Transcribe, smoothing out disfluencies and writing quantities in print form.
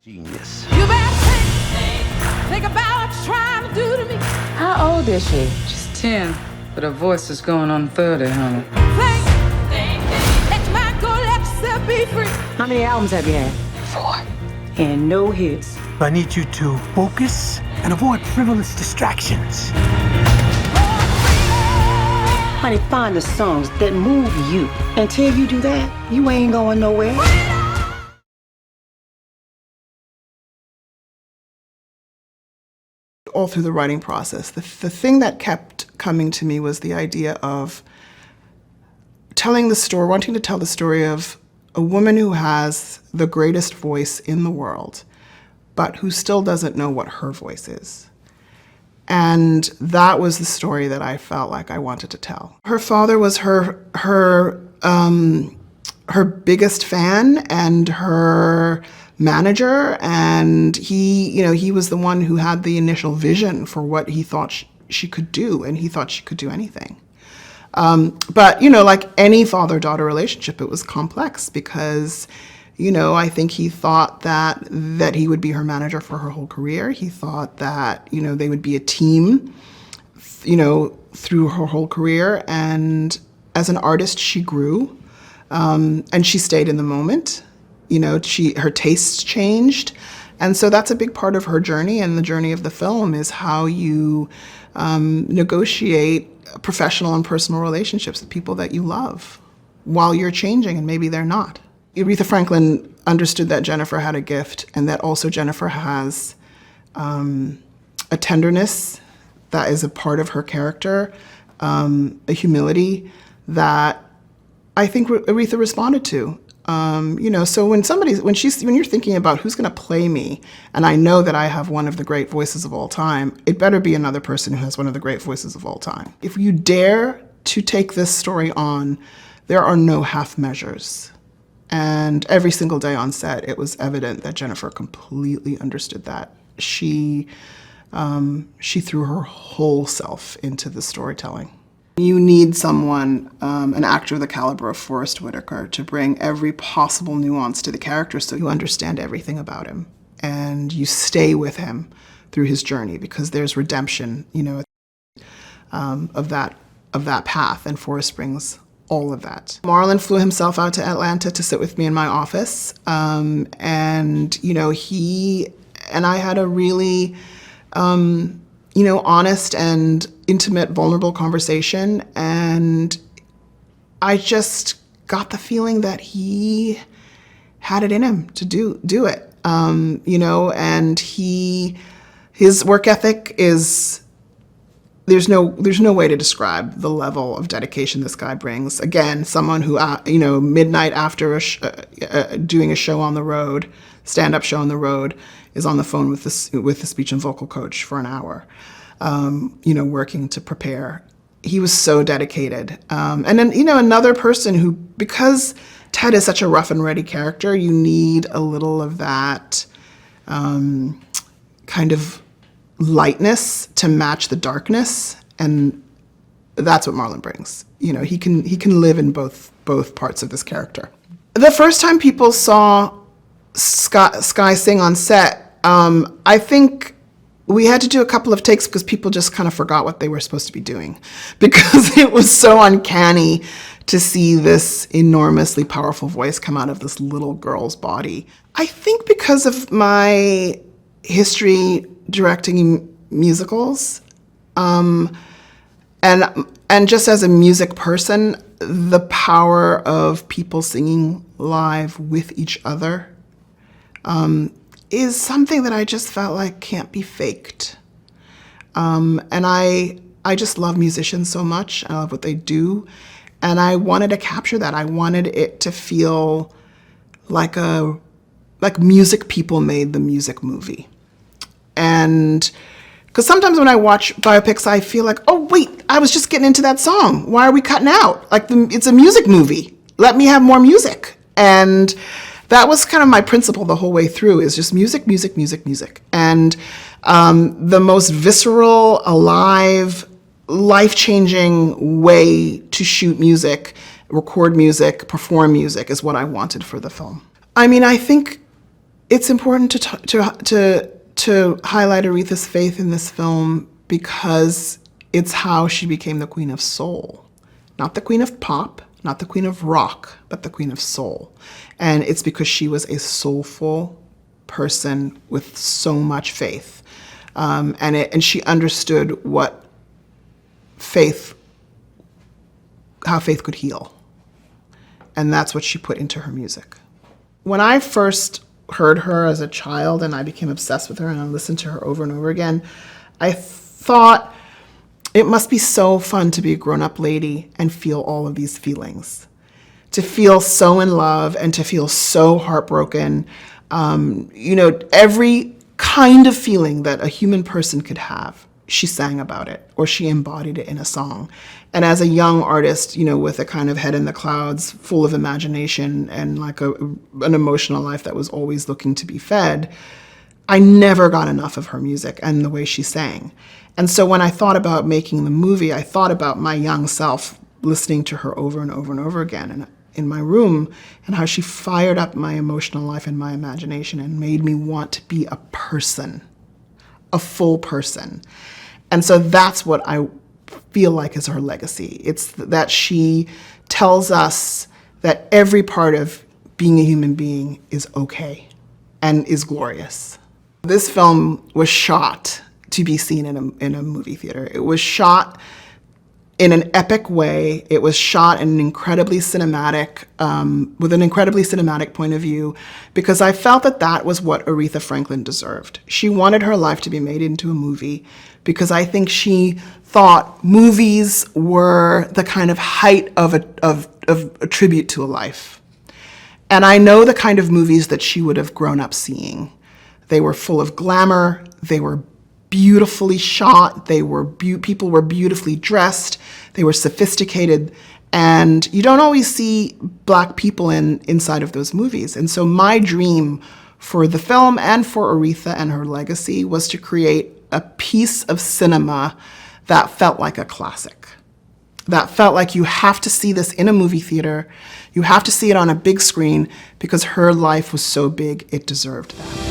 Genius. You better think about what you're trying to do to me. How old is she? She's 10, but her voice is going on 30, honey. Think that you might go let yourself be free. How many albums have you had? 4. And no hits. I need you to focus and avoid frivolous distractions. Honey, find the songs that move you. Until you do that, you ain't going nowhere. All through the writing process, the thing that kept coming to me was the idea of telling the story, wanting to tell the story of a woman who has the greatest voice in the world, but who still doesn't know what her voice is. And that was the story that I felt like I wanted to tell. Her father was her biggest fan and her manager, and he was the one who had the initial vision for what he thought she could do, and he thought she could do anything. But like any father-daughter relationship, it was complex because I think he thought that he would be her manager for her whole career. He thought that they would be a team through her whole career, and as an artist she grew, and she stayed in the moment. Her tastes changed. And so that's a big part of her journey, and the journey of the film is how you negotiate professional and personal relationships with people that you love while you're changing and maybe they're not. Aretha Franklin understood that Jennifer had a gift, and that also Jennifer has a tenderness that is a part of her character, a humility that I think Aretha responded to. So when you're thinking about who's going to play me, and I know that I have one of the great voices of all time, it better be another person who has one of the great voices of all time. If you dare to take this story on, there are no half measures. And every single day on set, it was evident that Jennifer completely understood that. She threw her whole self into the storytelling. You need someone, an actor of the caliber of Forest Whitaker, to bring every possible nuance to the character so you understand everything about him and you stay with him through his journey, because there's redemption, of that path, and Forest brings all of that. Marlon flew himself out to Atlanta to sit with me in my office, and he and I had a really honest and intimate, vulnerable conversation, and I just got the feeling that he had it in him to do it, and his work ethic is, there's no way to describe the level of dedication this guy brings. Again, someone who, midnight after doing a show on the road, stand-up show on the road, is on the phone with the speech and vocal coach for an hour. Working to prepare. He was so dedicated. And then, another person who, because Ted is such a rough and ready character, you need a little of that kind of lightness to match the darkness. And that's what Marlon brings. He can live in both parts of this character. The first time people saw Skye sing on set, I think we had to do a couple of takes because people just kind of forgot what they were supposed to be doing, because it was so uncanny to see this enormously powerful voice come out of this little girl's body. I think because of my history directing musicals, and just as a music person, the power of people singing live with each other is something that I just felt like can't be faked. And I just love musicians so much. I love what they do. And I wanted to capture that. I wanted it to feel like music people made the music movie. And because sometimes when I watch biopics, I feel like, oh, wait, I was just getting into that song. Why are we cutting out? It's a music movie. Let me have more music. And that was kind of my principle the whole way through, is just music, music, music, music. And the most visceral, alive, life-changing way to shoot music, record music, perform music is what I wanted for the film. I mean, I think It's important to highlight Aretha's faith in this film because it's how she became the queen of soul. Not the queen of pop, not the queen of rock, but the queen of soul. And it's because she was a soulful person with so much faith. And she understood how faith could heal. And that's what she put into her music. When I first heard her as a child and I became obsessed with her and I listened to her over and over again, I thought it must be so fun to be a grown-up lady and feel all of these feelings. To feel so in love and to feel so heartbroken. Every kind of feeling that a human person could have, she sang about it or she embodied it in a song. And as a young artist, with a kind of head in the clouds, full of imagination and like an emotional life that was always looking to be fed, I never got enough of her music and the way she sang. And so when I thought about making the movie, I thought about my young self listening to her over and over and over again in my room and how she fired up my emotional life and my imagination and made me want to be a person, a full person. And so that's what I feel like is her legacy. It's that she tells us that every part of being a human being is okay and is glorious. This film was shot to be seen in a movie theater. It was shot in an epic way. It was shot in an incredibly cinematic, with an incredibly cinematic point of view, because I felt that was what Aretha Franklin deserved. She wanted her life to be made into a movie because I think she thought movies were the kind of height of a tribute to a life. And I know the kind of movies that she would have grown up seeing. They were full of glamour. They were beautifully shot. People were beautifully dressed. They were sophisticated. And you don't always see Black people inside of those movies. And so my dream for the film and for Aretha and her legacy was to create a piece of cinema that felt like a classic. That felt like you have to see this in a movie theater. You have to see it on a big screen because her life was so big, it deserved that.